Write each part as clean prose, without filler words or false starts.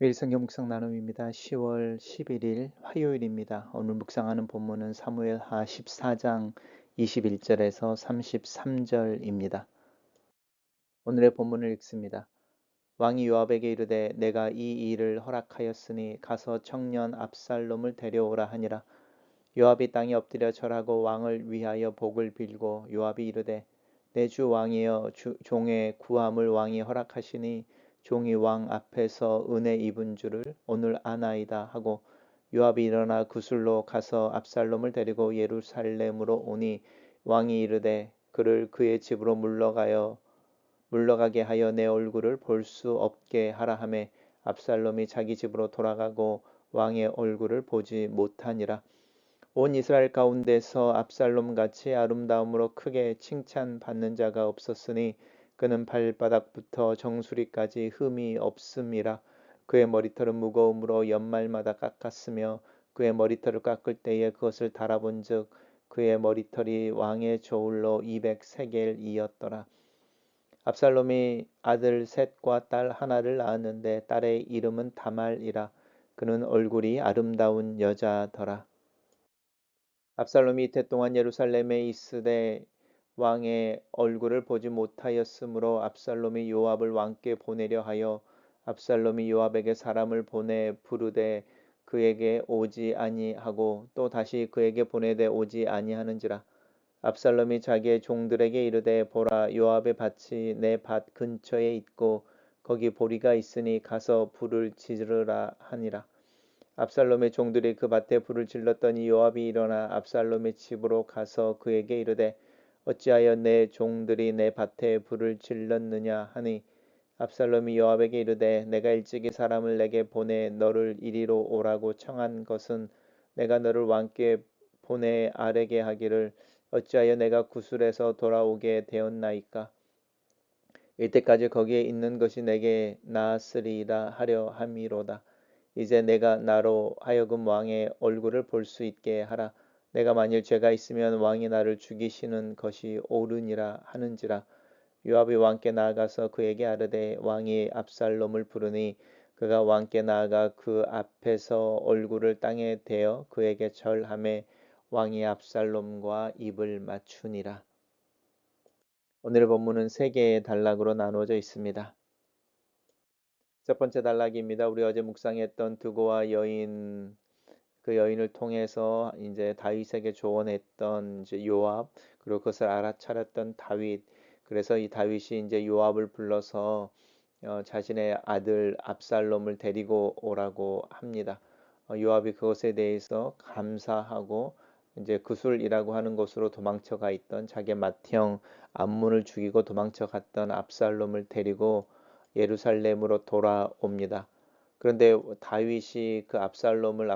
일성경 묵상 나눔입니다. 10월 11일 화요일입니다. 오늘 묵상하는 본문은 사무엘하 14장 21절에서 33절입니다. 오늘의 본문을 읽습니다. 왕이 요압에게 이르되 내가 이 일을 허락하였으니 가서 청년 압살롬을 데려오라 하니라. 요압이 땅에 엎드려 절하고 왕을 위하여 복을 빌고 요압이 이르되 내 주 왕이여 종의 구함을 왕이 허락하시니 종이 왕 앞에서 은혜 입은 줄을 오늘 아나이다 하고 요압이 일어나 구슬로 가서 압살롬을 데리고 예루살렘으로 오니 왕이 이르되 그를 그의 집으로 물러가게 하여 내 얼굴을 볼 수 없게 하라 하매 압살롬이 자기 집으로 돌아가고 왕의 얼굴을 보지 못하니라. 온 이스라엘 가운데서 압살롬 같이 아름다움으로 크게 칭찬받는 자가 없었으니 그는 발바닥부터 정수리까지 흠이 없음이라. 그의 머리털은 무거움으로 연말마다 깎았으며 그의 머리털을 깎을 때에 그것을 달아본즉 그의 머리털이 왕의 저울로 200세겔이었더라. 압살롬이 아들 셋과 딸 하나를 낳았는데 딸의 이름은 다말이라. 그는 얼굴이 아름다운 여자더라. 압살롬이 이태 동안 예루살렘에 있으되 왕의 얼굴을 보지 못하였으므로 압살롬이 요압을 왕께 보내려 하여 압살롬이 요압에게 사람을 보내 부르되 그에게 오지 아니하고 또 다시 그에게 보내되 오지 아니하는지라. 압살롬이 자기의 종들에게 이르되 보라 요압의 밭이 내 밭 근처에 있고 거기 보리가 있으니 가서 불을 지르라 하니라. 압살롬의 종들이 그 밭에 불을 질렀더니 요압이 일어나 압살롬의 집으로 가서 그에게 이르되 어찌하여 내 종들이 내 밭에 불을 질렀느냐 하니 압살롬이 요압에게 이르되 내가 일찍이 사람을 내게 보내 너를 이리로 오라고 청한 것은 내가 너를 왕께 보내 아뢰게 하기를 어찌하여 내가 구술에서 돌아오게 되었나이까. 이때까지 거기에 있는 것이 내게 나았으리라 하려 함이로다. 이제 내가 나로 하여금 왕의 얼굴을 볼 수 있게 하라. 내가 만일 죄가 있으면 왕이 나를 죽이시는 것이 옳으니라 하는지라. 요압이 왕께 나아가서 그에게 아뢰되 왕이 압살롬을 부르니 그가 왕께 나아가 그 앞에서 얼굴을 땅에 대어 그에게 절하매 왕이 압살롬과 입을 맞추니라. 오늘의 본문은 세 개의 단락으로 나누어져 있습니다. 첫 번째 단락입니다. 우리 어제 묵상했던 두고와 여인, 그 여인을 통해서 이제 다윗에게 조언했던 이제 요압, 그리고 그것을 알아차렸던 다윗. 그래서 이 다윗이 이제 요압을 불러서 자신의 아들 압살롬을 데리고 오라고 합니다. 요압이 그것에 대해서 감사하고 이제 구술이라고 하는 곳으로 도망쳐가 있던 자기 맏형 암몬을 죽이고 도망쳐 갔던 압살롬을 데리고 예루살렘으로 돌아옵니다. 그런데 다윗이 그 압살롬의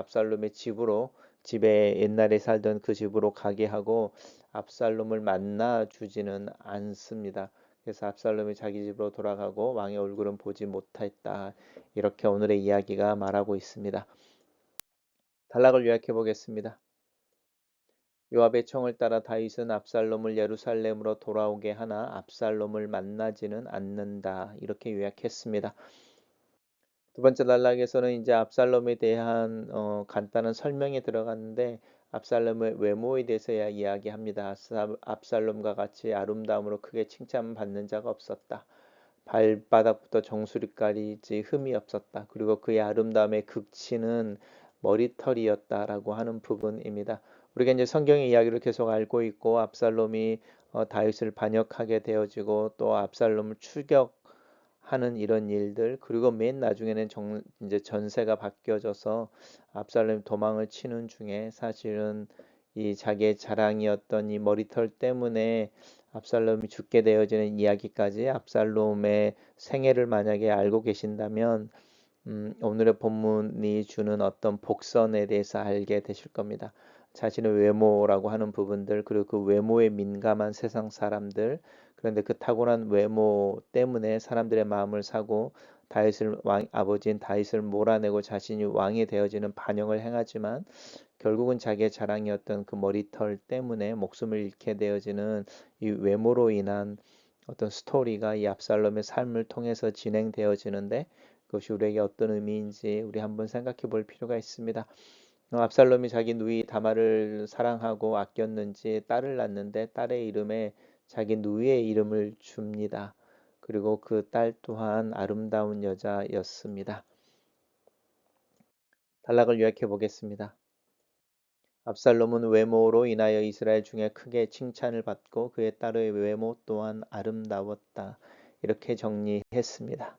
집에 옛날에 살던 그 집으로 가게 하고 압살롬을 만나 주지는 않습니다. 그래서 압살롬이 자기 집으로 돌아가고 왕의 얼굴은 보지 못했다. 이렇게 오늘의 이야기가 말하고 있습니다. 단락을 요약해 보겠습니다. 요압의 청을 따라 다윗은 압살롬을 예루살렘으로 돌아오게 하나 압살롬을 만나지는 않는다. 이렇게 요약했습니다. 두 번째 단락에서는 이제 압살롬에 대한 간단한 설명이 들어갔는데 압살롬의 외모에 대해서 이야기합니다. 압살롬과 같이 아름다움으로 크게 칭찬받는 자가 없었다. 발바닥부터 정수리까지 흠이 없었다. 그리고 그의 아름다움의 극치는 머리털이었다라고 하는 부분입니다. 우리가 이제 성경의 이야기를 계속 알고 있고 압살롬이 다윗을 반역하게 되어지고 또 압살롬을 추격하는 이런 일들, 그리고 맨 나중에는 이제 전세가 바뀌어져서 압살롬이 도망을 치는 중에 사실은 이 자기의 자랑이었던 이 머리털 때문에 압살롬이 죽게 되어지는 이야기까지 압살롬의 생애를 만약에 알고 계신다면 오늘의 본문이 주는 어떤 복선에 대해서 알게 되실 겁니다. 자신의 외모라고 하는 부분들, 그리고 그 외모에 민감한 세상 사람들, 그런데 그 타고난 외모 때문에 사람들의 마음을 사고 아버지인 다윗을 몰아내고 자신이 왕이 되어지는 반역을 행하지만 결국은 자기의 자랑이었던 그 머리털 때문에 목숨을 잃게 되어지는 이 외모로 인한 어떤 스토리가 이 압살롬의 삶을 통해서 진행되어지는데 그것이 우리에게 어떤 의미인지 우리 한번 생각해 볼 필요가 있습니다. 압살롬이 자기 누이 다말을 사랑하고 아꼈는지 딸을 낳는데 딸의 이름에 자기 누이의 이름을 줍니다. 그리고 그 딸 또한 아름다운 여자였습니다. 단락을 요약해 보겠습니다. 압살롬은 외모로 인하여 이스라엘 중에 크게 칭찬을 받고 그의 딸의 외모 또한 아름다웠다. 이렇게 정리했습니다.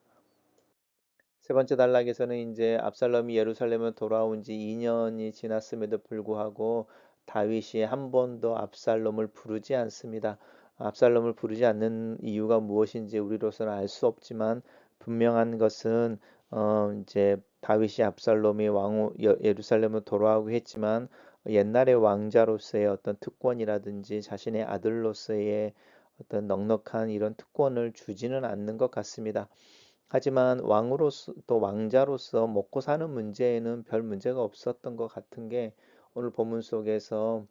세 번째 단락에서는 이제 압살롬이 예루살렘에 돌아온 지 2년이 지났음에도 불구하고 다윗이 한 번도 압살롬을 부르지 않습니다. 압살롬을 부르지 않는 이유가 무엇인지 우리로서는 알 수 없지만 분명한 것은 이제 다윗이 압살롬이 예루살렘으로 돌아오고 했지만 옛날의 왕자로서의 어떤 특권이라든지 자신의 아들로서의 어떤 넉넉한 이런 특권을 주지는 않는 것 같습니다. 하지만 왕으로서 또 왕자로서 먹고 사는 문제에는 별 문제가 없었던 것 같은 게 오늘 본문 속에서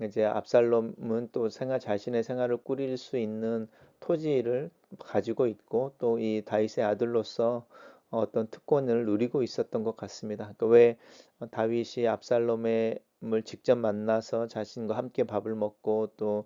이제 압살롬은 또 자신의 생활을 꾸릴 수 있는 토지를 가지고 있고 또 이 다윗의 아들로서 어떤 특권을 누리고 있었던 것 같습니다. 그러니까 왜 다윗이 압살롬을 직접 만나서 자신과 함께 밥을 먹고 또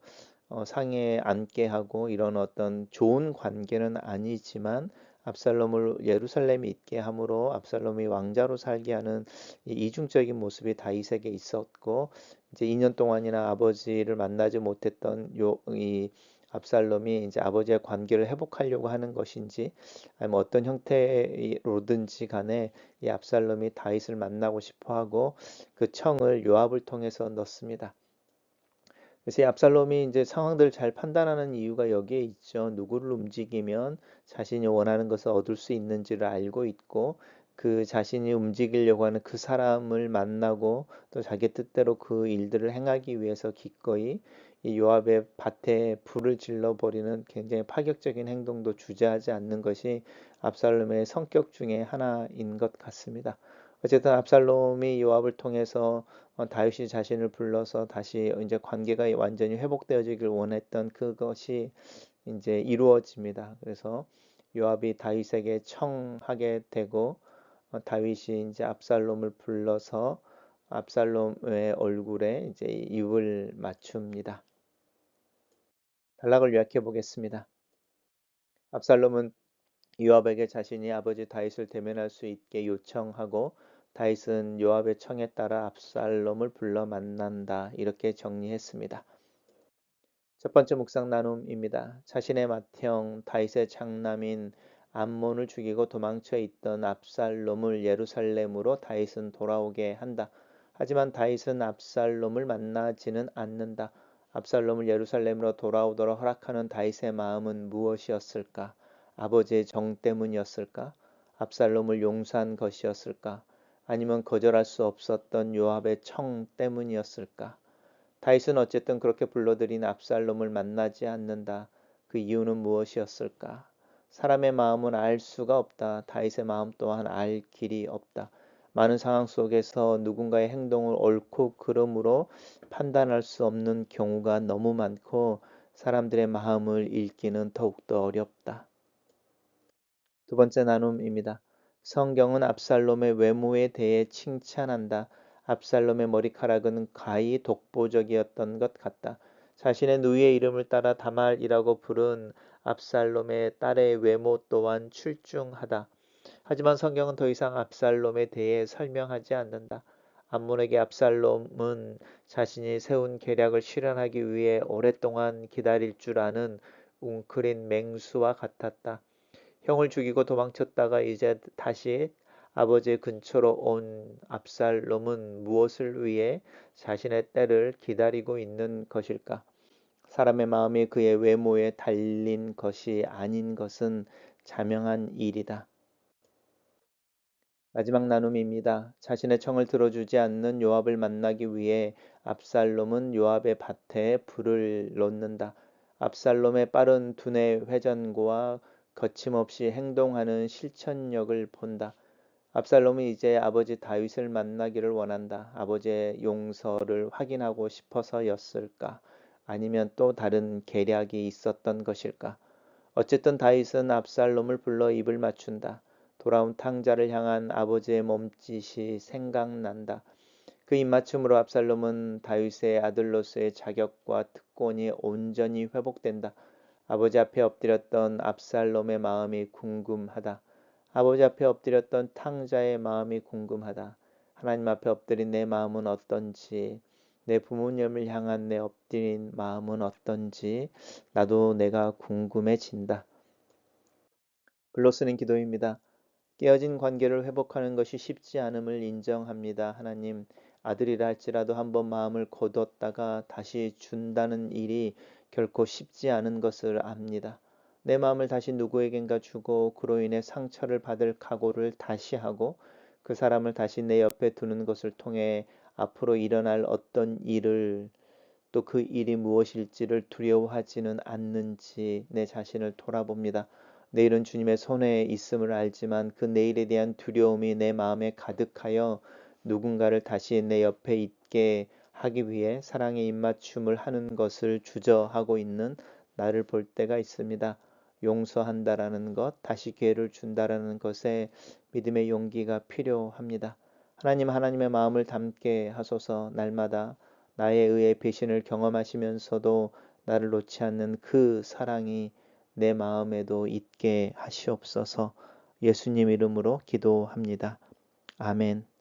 상에 앉게 하고 이런 어떤 좋은 관계는 아니지만 압살롬을 예루살렘에 있게 함으로 압살롬이 왕자로 살게 하는 이 이중적인 모습이 다윗에게 있었고 이제 2년 동안이나 아버지를 만나지 못했던 이 압살롬이 이제 아버지의 관계를 회복하려고 하는 것인지 아니면 어떤 형태로든지 간에 이 압살롬이 다윗을 만나고 싶어 하고 그 청을 요압을 통해서 넣습니다. 그래서 이 압살롬이 이제 상황들을 잘 판단하는 이유가 여기에 있죠. 누구를 움직이면 자신이 원하는 것을 얻을 수 있는지를 알고 있고 그 자신이 움직이려고 하는 그 사람을 만나고 또 자기 뜻대로 그 일들을 행하기 위해서 기꺼이 이 요압의 밭에 불을 질러 버리는 굉장히 파격적인 행동도 주저하지 않는 것이 압살롬의 성격 중에 하나인 것 같습니다. 어쨌든 압살롬이 요압을 통해서 다윗이 자신을 불러서 다시 이제 관계가 완전히 회복되어지길 원했던 그것이 이제 이루어집니다. 그래서 요압이 다윗에게 청하게 되고 다윗이 이제 압살롬을 불러서 압살롬의 얼굴에 이제 입을 맞춥니다. 단락을 요약해 보겠습니다. 압살롬은 요압에게 자신이 아버지 다윗을 대면할 수 있게 요청하고 다윗은 요압의 청에 따라 압살롬을 불러 만난다. 이렇게 정리했습니다. 첫 번째 묵상 나눔입니다. 자신의 맏형 다윗의 장남인 암몬을 죽이고 도망쳐 있던 압살롬을 예루살렘으로 다윗은 돌아오게 한다. 하지만 다윗은 압살롬을 만나지는 않는다. 압살롬을 예루살렘으로 돌아오도록 허락하는 다윗의 마음은 무엇이었을까? 아버지의 정 때문이었을까? 압살롬을 용서한 것이었을까? 아니면 거절할 수 없었던 요압의 청 때문이었을까? 다윗은 어쨌든 그렇게 불러들인 압살롬을 만나지 않는다. 그 이유는 무엇이었을까? 사람의 마음은 알 수가 없다. 다윗의 마음 또한 알 길이 없다. 많은 상황 속에서 누군가의 행동을 옳고 그름으로 판단할 수 없는 경우가 너무 많고 사람들의 마음을 읽기는 더욱더 어렵다. 두 번째 나눔입니다. 성경은 압살롬의 외모에 대해 칭찬한다. 압살롬의 머리카락은 가히 독보적이었던 것 같다. 자신의 누이의 이름을 따라 다말이라고 부른 압살롬의 딸의 외모 또한 출중하다. 하지만 성경은 더 이상 압살롬에 대해 설명하지 않는다. 암몬에게 압살롬은 자신이 세운 계략을 실현하기 위해 오랫동안 기다릴 줄 아는 웅크린 맹수와 같았다. 형을 죽이고 도망쳤다가 이제 다시 아버지의 근처로 온 압살롬은 무엇을 위해 자신의 때를 기다리고 있는 것일까? 사람의 마음이 그의 외모에 달린 것이 아닌 것은 자명한 일이다. 마지막 나눔입니다. 자신의 청을 들어주지 않는 요압을 만나기 위해 압살롬은 요압의 밭에 불을 놓는다. 압살롬의 빠른 두뇌 회전과 거침없이 행동하는 실천력을 본다. 압살롬은 이제 아버지 다윗을 만나기를 원한다. 아버지의 용서를 확인하고 싶어서였을까? 아니면 또 다른 계략이 있었던 것일까? 어쨌든 다윗은 압살롬을 불러 입을 맞춘다. 돌아온 탕자를 향한 아버지의 몸짓이 생각난다. 그 입맞춤으로 압살롬은 다윗의 아들로서의 자격과 특권이 온전히 회복된다. 아버지 앞에 엎드렸던 압살롬의 마음이 궁금하다. 아버지 앞에 엎드렸던 탕자의 마음이 궁금하다. 하나님 앞에 엎드린 내 마음은 어떤지, 내 부모님을 향한 내 엎드린 마음은 어떤지 나도 내가 궁금해진다. 글로 쓰는 기도입니다. 깨어진 관계를 회복하는 것이 쉽지 않음을 인정합니다. 하나님, 아들이라 할지라도 한번 마음을 거뒀다가 다시 준다는 일이 결코 쉽지 않은 것을 압니다. 내 마음을 다시 누구에겐가 주고 그로 인해 상처를 받을 각오를 다시 하고 그 사람을 다시 내 옆에 두는 것을 통해 앞으로 일어날 어떤 일을 또 그 일이 무엇일지를 두려워하지는 않는지 내 자신을 돌아봅니다. 내일은 주님의 손에 있음을 알지만 그 내일에 대한 두려움이 내 마음에 가득하여 누군가를 다시 내 옆에 있게 하기 위해 사랑의 입맞춤을 하는 것을 주저하고 있는 나를 볼 때가 있습니다. 용서한다라는 것, 다시 기회를 준다라는 것에 믿음의 용기가 필요합니다. 하나님, 하나님의 마음을 담게 하소서. 날마다 나에 의해 배신을 경험하시면서도 나를 놓지 않는 그 사랑이 내 마음에도 있게 하시옵소서. 예수님 이름으로 기도합니다. 아멘.